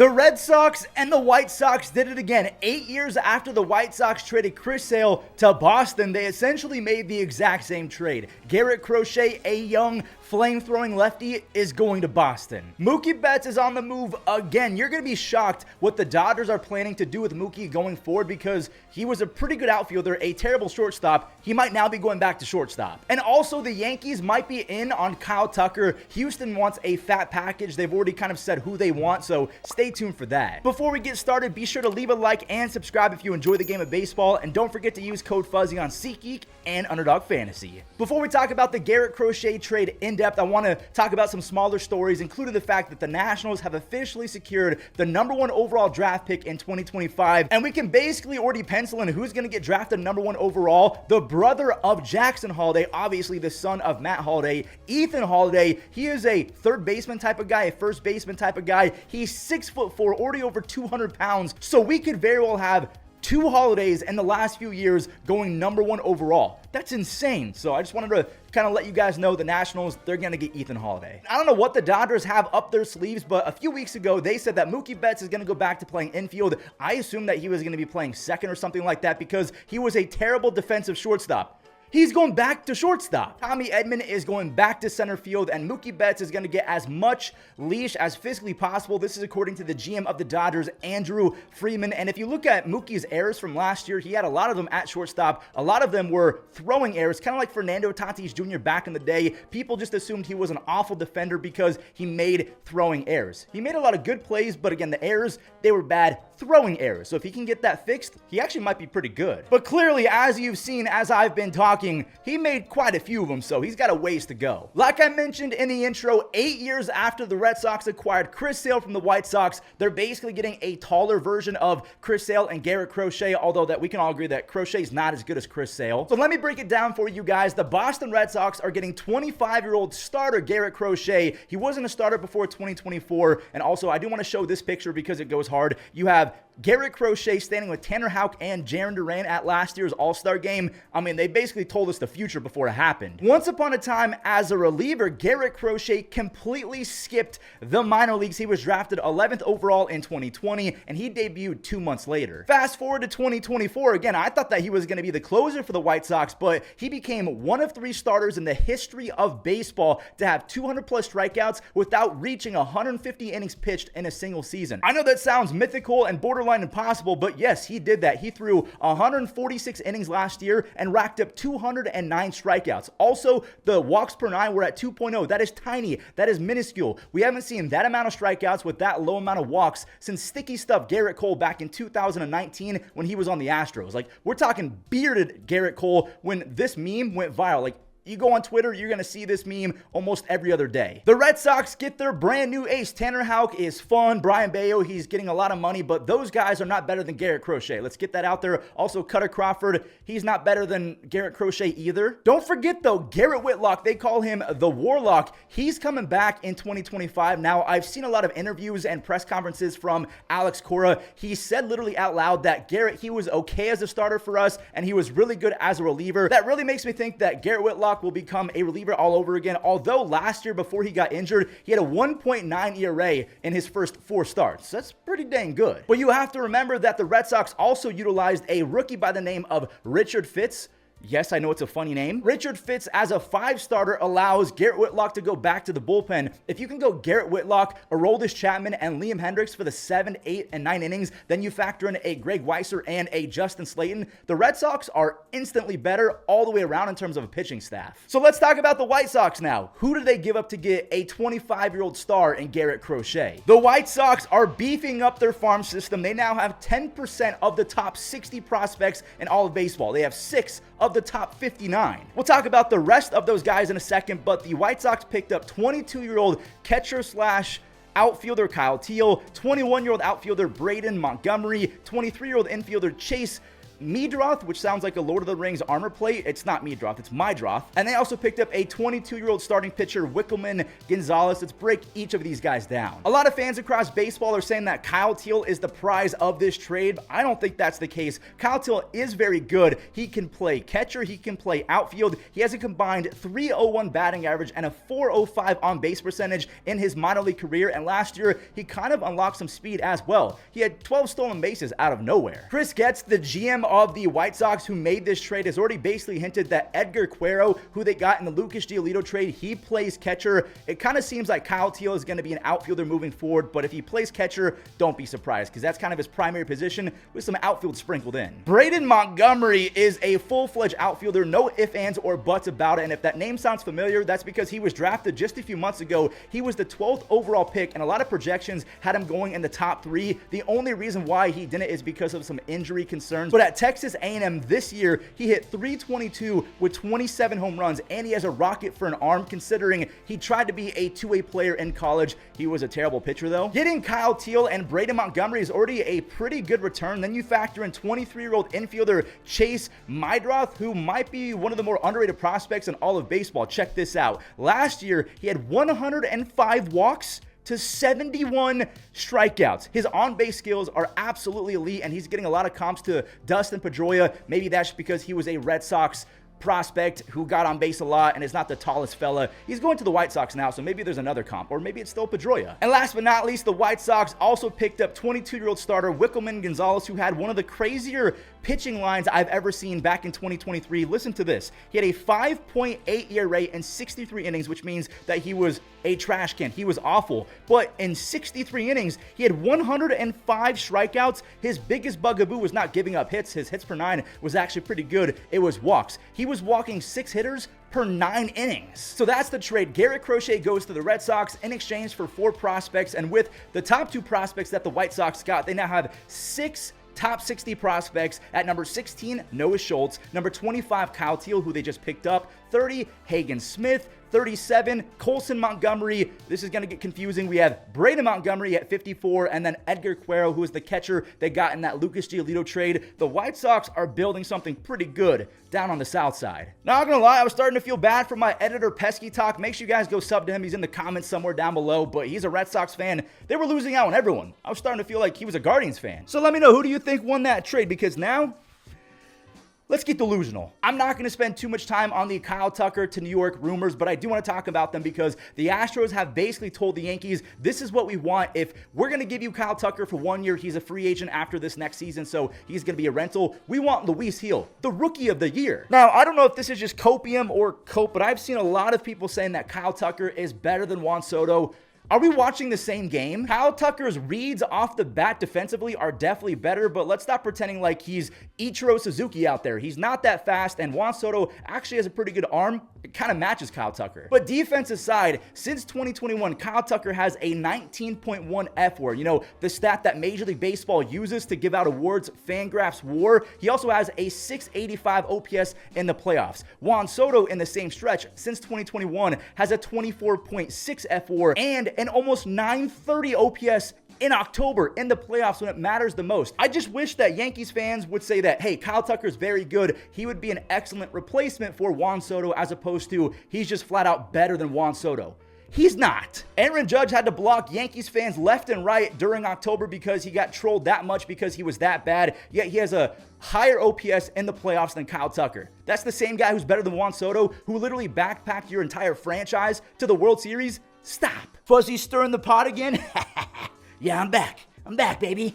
The Red Sox and the White Sox did it again. 8 years after the White Sox traded Chris Sale to Boston, they essentially made the exact same trade. Garrett Crochet, a young flame-throwing lefty, is going to Boston. Mookie Betts is on the move again. You're going to be shocked what the Dodgers are planning to do with Mookie going forward because he was a pretty good outfielder, a terrible shortstop. He might now be going back to shortstop. And also the Yankees might be in on Kyle Tucker. Houston wants a fat package. They've already kind of said who they want, so stay tuned for that. Before we get started, be sure to leave a like and subscribe if you enjoy the game of baseball, and don't forget to use code Fuzzy on SeatGeek and Underdog Fantasy. Before we talk about the Garrett Crochet trade in depth, I want to talk about some smaller stories, including the fact that the Nationals have officially secured the #1 overall draft pick in 2025, and we can basically already pencil in who's going to get drafted #1 overall. The brother of Jackson Holliday, obviously the son of Matt Holliday, Ethan Holliday. He is a third baseman type of guy, a first baseman type of guy. He's 6'4", already over 200 pounds, so we could very well have two Holidays in the last few years going #1 overall. That's insane. So I just wanted to kind of let you guys know the Nationals, they're going to get Ethan Holliday. I don't know what the Dodgers have up their sleeves, but a few weeks ago, they said that Mookie Betts is going to go back to playing infield. I assumed that he was going to be playing second or something like that because he was a terrible defensive shortstop. He's going back to shortstop. Tommy Edman is going back to center field, and Mookie Betts is going to get as much leash as physically possible. This is according to the GM of the Dodgers, Andrew Freeman. And if you look at Mookie's errors from last year, he had a lot of them at shortstop. A lot of them were throwing errors, kind of like Fernando Tatis Jr. back in the day. People just assumed he was an awful defender because he made throwing errors. He made a lot of good plays, but again, the errors, they were bad throwing errors. So if he can get that fixed, he actually might be pretty good. But clearly, as you've seen, as I've been talking, he made quite a few of them, so he's got a ways to go. Like I mentioned in the intro, 8 years after the Red Sox acquired Chris Sale from the White Sox, they're basically getting a taller version of Chris Sale and Garrett Crochet, although that we can all agree that Crochet is not as good as Chris Sale. So let me break it down for you guys. The Boston Red Sox are getting 25-year-old starter Garrett Crochet. He wasn't a starter before 2024, and also I do want to show this picture because it goes hard. You have Garrett Crochet standing with Tanner Houck and Jarren Duran at last year's All-Star game. I mean, they basically told us the future before it happened. Once upon a time, as a reliever, Garrett Crochet completely skipped the minor leagues. He was drafted 11th overall in 2020, and he debuted 2 months later. Fast forward to 2024, again, I thought that he was going to be the closer for the White Sox, but he became one of 3 starters in the history of baseball to have 200-plus strikeouts without reaching 150 innings pitched in a single season. I know that sounds mythical and borderline impossible, but yes, he did that. He threw 146 innings last year and racked up 209 strikeouts. Also, the walks per 9 were at 2.0. That is tiny. That is minuscule. We haven't seen that amount of strikeouts with that low amount of walks since sticky stuff Garrett Cole back in 2019 when he was on the Astros. Like, we're talking bearded Garrett Cole when this meme went viral. Like, you go on Twitter, you're going to see this meme almost every other day. The Red Sox get their brand new ace. Tanner Houck is fun. Brian Bayo, he's getting a lot of money, but those guys are not better than Garrett Crochet. Let's get that out there. Also, Cutter Crawford, he's not better than Garrett Crochet either. Don't forget, though, Garrett Whitlock, they call him the Warlock. He's coming back in 2025. Now, I've seen a lot of interviews and press conferences from Alex Cora. He said literally out loud that Garrett, he was okay as a starter for us, and he was really good as a reliever. That really makes me think that Garrett Whitlock will become a reliever all over again. Although last year before he got injured, he had a 1.9 ERA in his first 4 starts. That's pretty dang good. But you have to remember that the Red Sox also utilized a rookie by the name of Richard Fitts. Yes, I know it's a funny name. Richard Fitts, as a 5-starter, allows Garrett Whitlock to go back to the bullpen. If you can go Garrett Whitlock, Aroldis Chapman, and Liam Hendricks for the 7, 8, and 9 innings, then you factor in a Greg Weisser and a Justin Slayton, the Red Sox are instantly better all the way around in terms of a pitching staff. So let's talk about the White Sox now. Who did they give up to get a 25-year-old star in Garrett Crochet? The White Sox are beefing up their farm system. They now have 10% of the top 60 prospects in all of baseball. They have 6 of the top 59. We'll talk about the rest of those guys in a second, but the White Sox picked up 22-year-old catcher slash outfielder Kyle Teel, 21-year-old outfielder Braden Montgomery, 23-year-old infielder Chase Meidroth, which sounds like a Lord of the Rings armor plate. It's not Meidroth, it's Meidroth. And they also picked up a 22-year-old starting pitcher, Wikelman Gonzalez. Let's break each of these guys down. A lot of fans across baseball are saying that Kyle Teel is the prize of this trade. I don't think that's the case. Kyle Teel is very good. He can play catcher, he can play outfield. He has a combined .301 batting average and a .405 on-base percentage in his minor league career, and last year he kind of unlocked some speed as well. He had 12 stolen bases out of nowhere. Chris Getz, the GM of the White Sox who made this trade, has already basically hinted that Edgar Quero, who they got in the Lucas Giolito trade, he plays catcher. It kind of seems like Kyle Teel is going to be an outfielder moving forward, but if he plays catcher, don't be surprised because that's kind of his primary position with some outfield sprinkled in. Braden Montgomery is a full-fledged outfielder, no ifs, ands, or buts about it, and if that name sounds familiar, that's because he was drafted just a few months ago. He was the 12th overall pick, and a lot of projections had him going in the top 3. The only reason why he didn't is because of some injury concerns, but at Texas A&M this year, he hit .322 with 27 home runs, and he has a rocket for an arm considering he tried to be a two-way player in college. He was a terrible pitcher though. Getting Kyle Teel and Braden Montgomery is already a pretty good return. Then you factor in 23-year-old infielder Chase Meidroth, who might be one of the more underrated prospects in all of baseball. Check this out. Last year, he had 105 walks to 71 strikeouts. His on-base skills are absolutely elite, and he's getting a lot of comps to Dustin Pedroia. Maybe that's because he was a Red Sox prospect who got on base a lot and is not the tallest fella. He's going to the White Sox now, so maybe there's another comp, or maybe it's still Pedroia. And last but not least, the White Sox also picked up 22-year-old starter Wikelman Gonzalez, who had one of the crazier pitching lines I've ever seen back in 2023. Listen to this. He had a 5.8 ERA in 63 innings, which means that he was a trash can. He was awful. But in 63 innings, he had 105 strikeouts. His biggest bugaboo was not giving up hits. His hits per 9 was actually pretty good. It was walks. He was walking 6 hitters per 9 innings. So that's the trade. Garrett Crochet goes to the Red Sox in exchange for 4 prospects, and with the top 2 prospects that the White Sox got, they now have 6 top 60 prospects. At number 16, Noah Schultz. Number 25, Kyle Teel, who they just picked up. 30, Hagen Smith. 37, Colson Montgomery. This is going to get confusing. We have Braden Montgomery at 54, and then Edgar Quero, who is the catcher they got in that Lucas Giolito trade. The White Sox are building something pretty good down on the south side. Not gonna lie, I was starting to feel bad for my editor, Pesky Talk. Make sure you guys go sub to him. He's in the comments somewhere down below, but he's a Red Sox fan. They were losing out on everyone. I was starting to feel like he was a Guardians fan. So let me know, who do you think won that trade? Because now, let's get delusional. I'm not going to spend too much time on the Kyle Tucker to New York rumors, but I do want to talk about them because the Astros have basically told the Yankees, this is what we want. If we're going to give you Kyle Tucker for 1 year, he's a free agent after this next season, so he's going to be a rental. We want Luis Gil, the rookie of the year. Now, I don't know if this is just copium or cope, but I've seen a lot of people saying that Kyle Tucker is better than Juan Soto. Are we watching the same game? Kyle Tucker's reads off the bat defensively are definitely better, but let's stop pretending like he's Ichiro Suzuki out there. He's not that fast, and Juan Soto actually has a pretty good arm. It kind of matches Kyle Tucker. But defense aside, since 2021, Kyle Tucker has a 19.1 F-WAR. You know, the stat that Major League Baseball uses to give out awards, Fangraphs WAR. He also has a 685 OPS in the playoffs. Juan Soto, in the same stretch, since 2021, has a 24.6 F-WAR and an almost 930 OPS in October in the playoffs when it matters the most. I just wish that Yankees fans would say that, hey, Kyle Tucker's very good. He would be an excellent replacement for Juan Soto, as opposed to he's just flat out better than Juan Soto. He's not. Aaron Judge had to block Yankees fans left and right during October because he got trolled that much because he was that bad, yet he has a higher OPS in the playoffs than Kyle Tucker. That's the same guy who's better than Juan Soto, who literally backpacked your entire franchise to the World Series. Stop. Fuzzy stirring the pot again? Yeah, I'm back. I'm back, baby.